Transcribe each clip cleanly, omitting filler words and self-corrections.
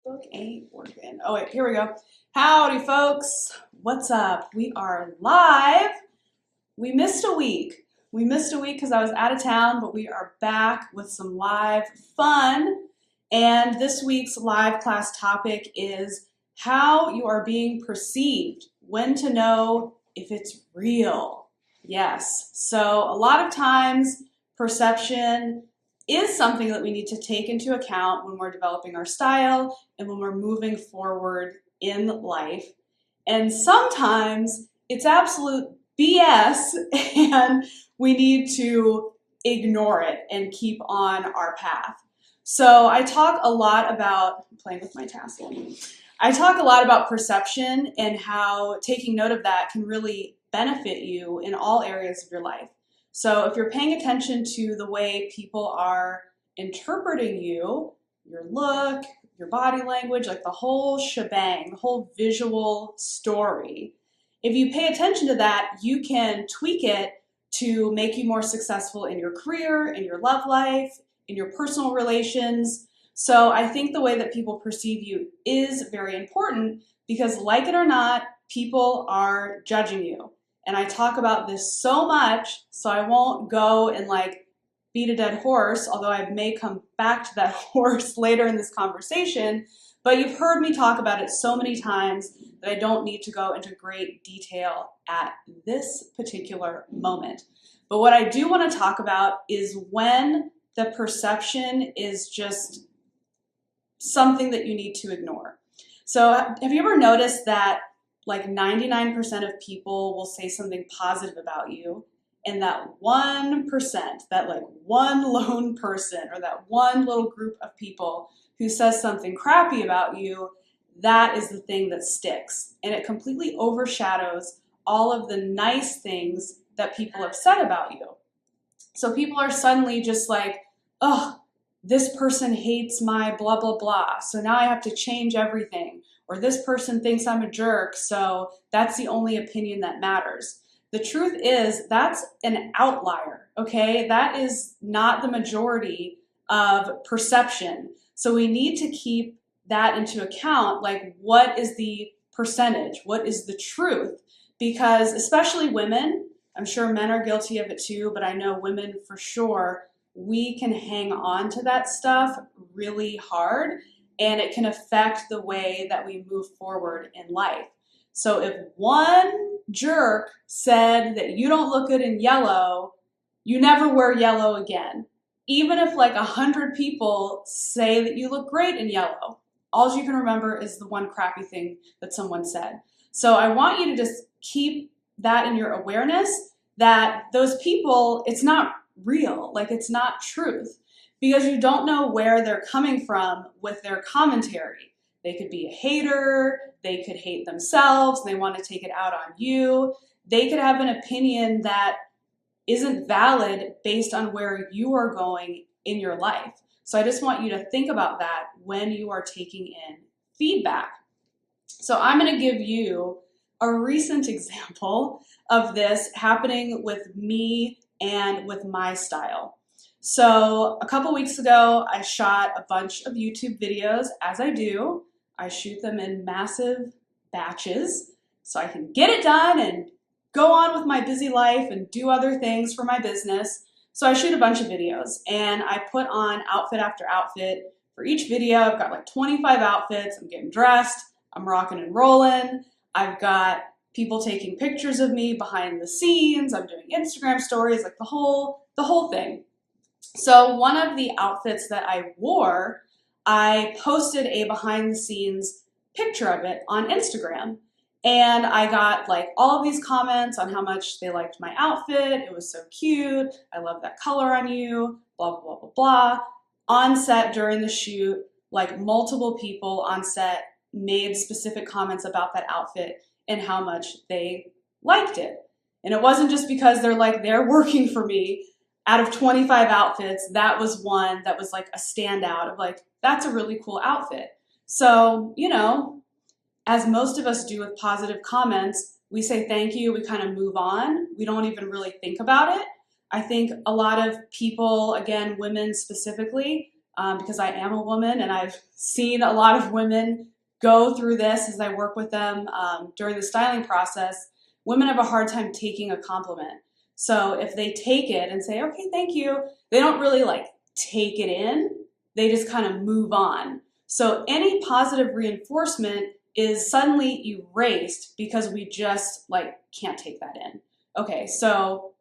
Book ain't working. Oh wait, here we go. Howdy folks. What's up? We are live. We missed a week. We missed a week because I was out of town, but we are back with some live fun. And this week's live class topic is how you are being perceived, when to know if it's real. Yes, so a lot of times perception is something that we need to take into account when we're developing our style and when we're moving forward in life. And sometimes it's absolute BS and we need to ignore it and keep on our path. So I talk a lot about, playing with my tassel, I talk a lot about perception and how taking note of that can really benefit you in all areas of your life. So if you're paying attention to the way people are interpreting you, your look, your body language, like the whole shebang, the whole visual story, if you pay attention to that, you can tweak it to make you more successful in your career, in your love life, in your personal relations. So I think the way that people perceive you is very important because, like it or not, people are judging you. And I talk about this so much, so I won't go and beat a dead horse, although I may come back to that horse later in this conversation. But you've heard me talk about it so many times that I don't need to go into great detail at this particular moment. But what I do want to talk about is when the perception is just something that you need to ignore. So have you ever noticed that 99% of people will say something positive about you, and that 1%, that one lone person or that one little group of people who says something crappy about you, that is the thing that sticks. And it completely overshadows all of the nice things that people have said about you. So people are suddenly just like, oh, this person hates my blah, blah, blah, so now I have to change everything. Or this person thinks I'm a jerk, so that's the only opinion that matters. The truth is that's an outlier, okay? That is not the majority of perception. So we need to keep that into account, what is the percentage? What is the truth? Because especially women, I'm sure men are guilty of it too, but I know women for sure, we can hang on to that stuff really hard. And it can affect the way that we move forward in life. So if one jerk said that you don't look good in yellow, you never wear yellow again. Even if 100 people say that you look great in yellow, all you can remember is the one crappy thing that someone said. So I want you to just keep that in your awareness that those people, it's not real, it's not truth. Because you don't know where they're coming from with their commentary. They could be a hater, they could hate themselves, they want to take it out on you. They could have an opinion that isn't valid based on where you are going in your life. So I just want you to think about that when you are taking in feedback. So I'm going to give you a recent example of this happening with me and with my style. So a couple weeks ago, I shot a bunch of YouTube videos, as I do. I shoot them in massive batches so I can get it done and go on with my busy life and do other things for my business. So I shoot a bunch of videos and I put on outfit after outfit. For each video, I've got 25 outfits. I'm getting dressed, I'm rocking and rolling. I've got people taking pictures of me behind the scenes. I'm doing Instagram stories, the whole thing. So one of the outfits that I wore, I posted a behind the scenes picture of it on Instagram. And I got all of these comments on how much they liked my outfit. It was so cute. I love that color on you, blah, blah, blah, blah, blah. On set during the shoot, multiple people on set made specific comments about that outfit and how much they liked it. And it wasn't just because they're working for me. Out of 25 outfits, that was one that was a standout of that's a really cool outfit. So, as most of us do with positive comments, we say thank you, we kind of move on. We don't even really think about it. I think a lot of people, again, women specifically, because I am a woman and I've seen a lot of women go through this as I work with them during the styling process. Women have a hard time taking a compliment. So if they take it and say, okay, thank you, they don't really like take it in. They just kind of move on. So any positive reinforcement is suddenly erased because we just like can't take that in. Okay, so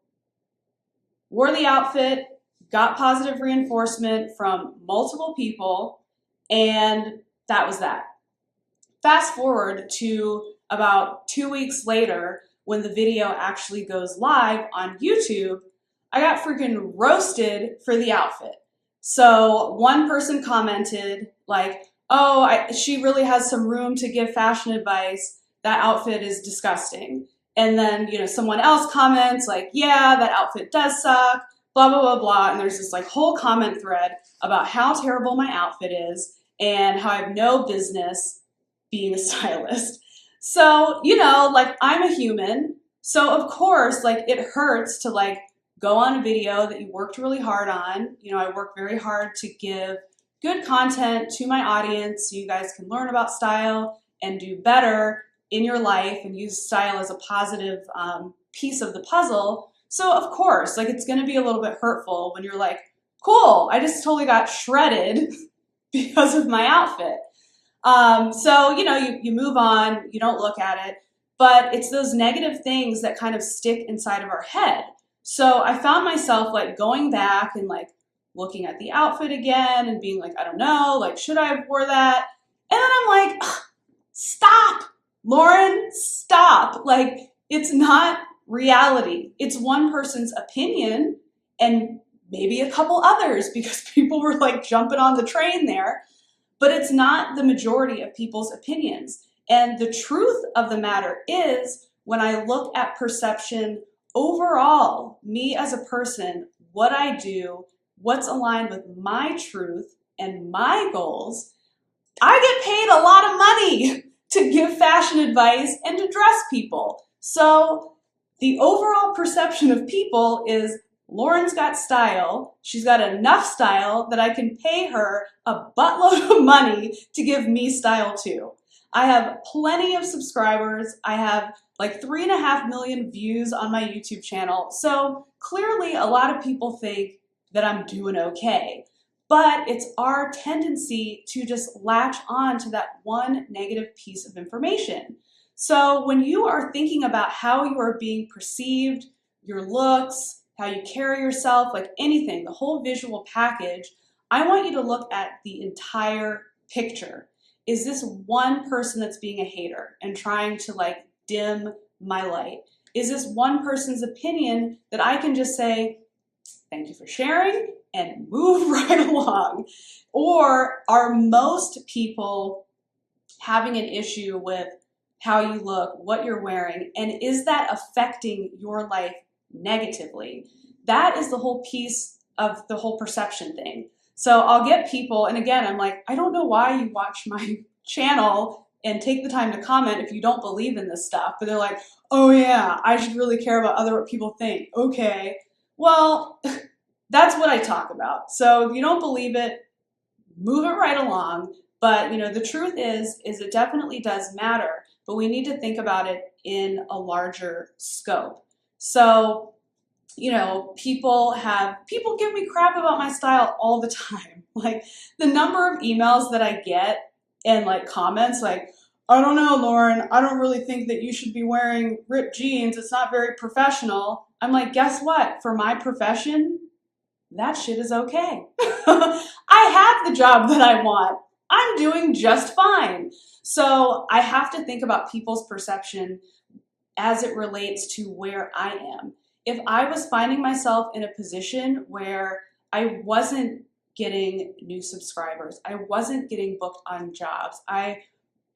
wore the outfit, got positive reinforcement from multiple people, and that was that. Fast forward to about 2 weeks later, when the video actually goes live on YouTube, I got freaking roasted for the outfit. So one person commented like, oh, she really has some room to give fashion advice. That outfit is disgusting. And then, someone else comments like, yeah, that outfit does suck, blah, blah, blah, blah. And there's this like whole comment thread about how terrible my outfit is and how I have no business being a stylist. So, like I'm a human. So of course, like it hurts to like go on a video that you worked really hard on. I work very hard to give good content to my audience so you guys can learn about style and do better in your life and use style as a positive piece of the puzzle. So of course, like it's going to be a little bit hurtful when you're like, cool, I just totally got shredded because of my outfit. So, you move on, you don't look at it, but it's those negative things that kind of stick inside of our head. So I found myself like going back and like looking at the outfit again and being like, I don't know, like, should I have wore that? And then I'm like, stop, Lauren, stop. Like, it's not reality. It's one person's opinion and maybe a couple others because people were like jumping on the train there. But it's not the majority of people's opinions. And the truth of the matter is, when I look at perception overall, me as a person, what I do, what's aligned with my truth and my goals, I get paid a lot of money to give fashion advice and to dress people. So the overall perception of people is, Lauren's got style. She's got enough style that I can pay her a buttload of money to give me style too. I have plenty of subscribers. I have like 3.5 million views on my YouTube channel. So clearly a lot of people think that I'm doing okay. But it's our tendency to just latch on to that one negative piece of information. So when you are thinking about how you are being perceived, your looks, how you carry yourself, like anything, the whole visual package, I want you to look at the entire picture. Is this one person that's being a hater and trying to like dim my light? Is this one person's opinion that I can just say, thank you for sharing and move right along? Or are most people having an issue with how you look, what you're wearing, and is that affecting your life negatively? That is the whole piece of the whole perception thing. So I'll get people, and again, I'm like, I don't know why you watch my channel and take the time to comment if you don't believe in this stuff, but they're like, oh yeah, I should really care about what people think. Okay, well, that's what I talk about. So if you don't believe it, move it right along. But the truth is it definitely does matter, but we need to think about it in a larger scope. So, people give me crap about my style all the time. Like the number of emails that I get and like comments like, I don't know, Lauren, I don't really think that you should be wearing ripped jeans. It's not very professional. I'm like, guess what? For my profession, that shit is okay. I have the job that I want. I'm doing just fine. So I have to think about people's perception as it relates to where I am. If I was finding myself in a position where I wasn't getting new subscribers, I wasn't getting booked on jobs, I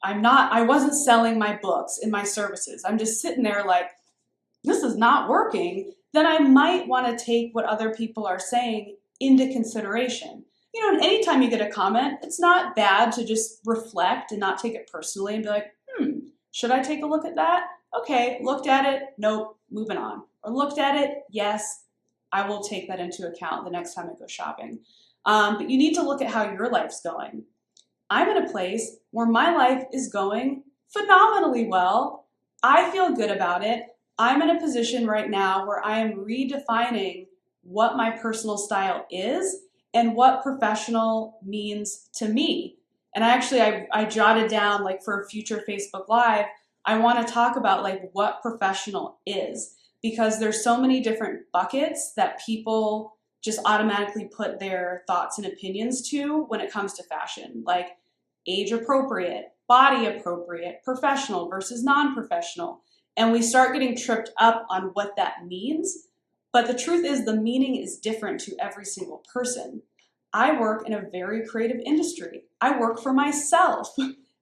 wasn't selling my books and my services, I'm just sitting there like, this is not working, then I might want to take what other people are saying into consideration. And anytime you get a comment, it's not bad to just reflect and not take it personally and be like, should I take a look at that? Okay, looked at it, nope, moving on. Or looked at it, yes, I will take that into account the next time I go shopping. But you need to look at how your life's going. I'm in a place where my life is going phenomenally well. I feel good about it. I'm in a position right now where I am redefining what my personal style is and what professional means to me. And I jotted down, like, for a future Facebook Live, I want to talk about like what professional is, because there's so many different buckets that people just automatically put their thoughts and opinions to when it comes to fashion, like age appropriate, body appropriate, professional versus non-professional. And we start getting tripped up on what that means. But the truth is, the meaning is different to every single person. I work in a very creative industry. I work for myself.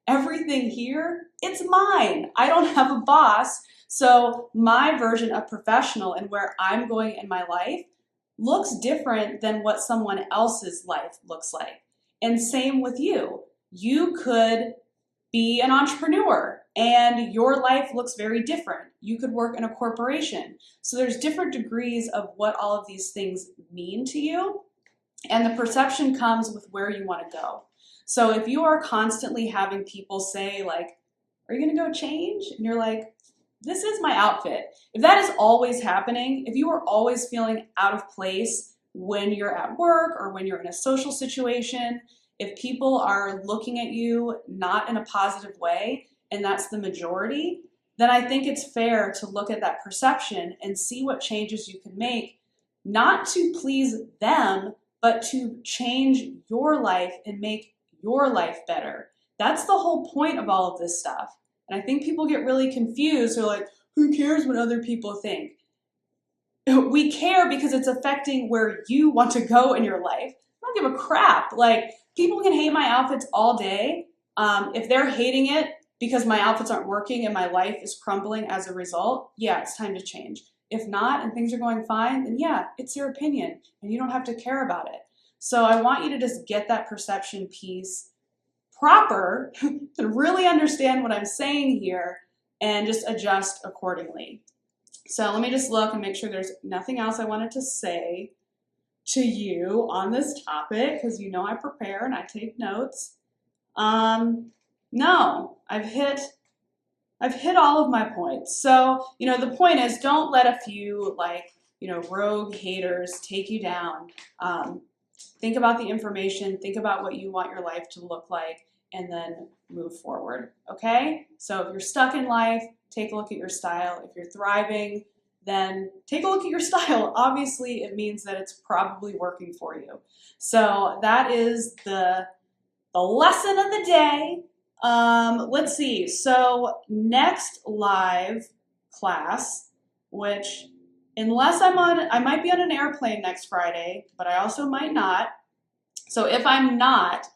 Everything here, it's mine. I don't have a boss. So my version of professional and where I'm going in my life looks different than what someone else's life looks like. And same with you. You could be an entrepreneur and your life looks very different. You could work in a corporation. So there's different degrees of what all of these things mean to you. And the perception comes with where you want to go. So if you are constantly having people say like, are you going to go change? And you're like, this is my outfit. If that is always happening, if you are always feeling out of place when you're at work or when you're in a social situation, if people are looking at you not in a positive way, and that's the majority, then I think it's fair to look at that perception and see what changes you can make, not to please them, but to change your life and make your life better. That's the whole point of all of this stuff. And I think people get really confused. They're like, who cares what other people think? We care because it's affecting where you want to go in your life. I don't give a crap. Like, people can hate my outfits all day. If they're hating it because my outfits aren't working and my life is crumbling as a result, yeah, it's time to change. If not, and things are going fine, then yeah, it's your opinion and you don't have to care about it. So I want you to just get that perception piece proper to really understand what I'm saying here and just adjust accordingly. So let me just look and make sure there's nothing else I wanted to say to you on this topic, because you know I prepare and I take notes. No, I've hit all of my points. So, the point is, don't let a few rogue haters take you down. Think about the information, think about what you want your life to look like, and then move forward, okay? So if you're stuck in life, take a look at your style. If you're thriving, then take a look at your style. Obviously, it means that it's probably working for you. So that is the lesson of the day. Let's see. So next live class, which unless I might be on an airplane next Friday, but I also might not. So if I'm not,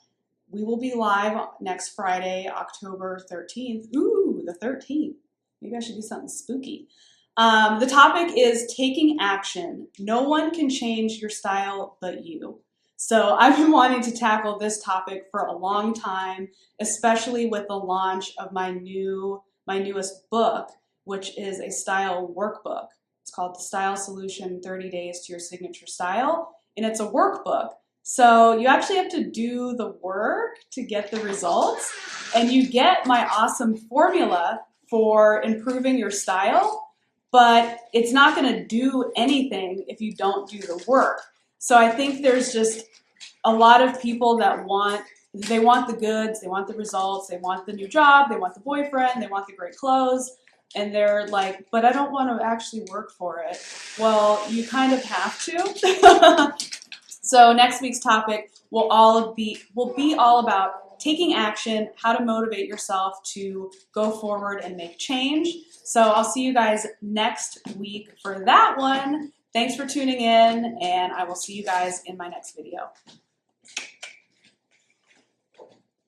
we will be live next Friday, October 13th. Ooh, the 13th. Maybe I should do something spooky. The topic is taking action. No one can change your style but you. So I've been wanting to tackle this topic for a long time, especially with the launch of my newest book, which is a style workbook. It's called The Style Solution, 30 Days to Your Signature Style, and it's a workbook. So you actually have to do the work to get the results, and you get my awesome formula for improving your style, but it's not going to do anything if you don't do the work. So I think there's just a lot of people that want the goods, they want the results, they want the new job, they want the boyfriend, they want the great clothes, and they're like, but I don't want to actually work for it. Well, you kind of have to. So next week's topic will be all about taking action, how to motivate yourself to go forward and make change. So I'll see you guys next week for that one. Thanks for tuning in, and I will see you guys in my next video.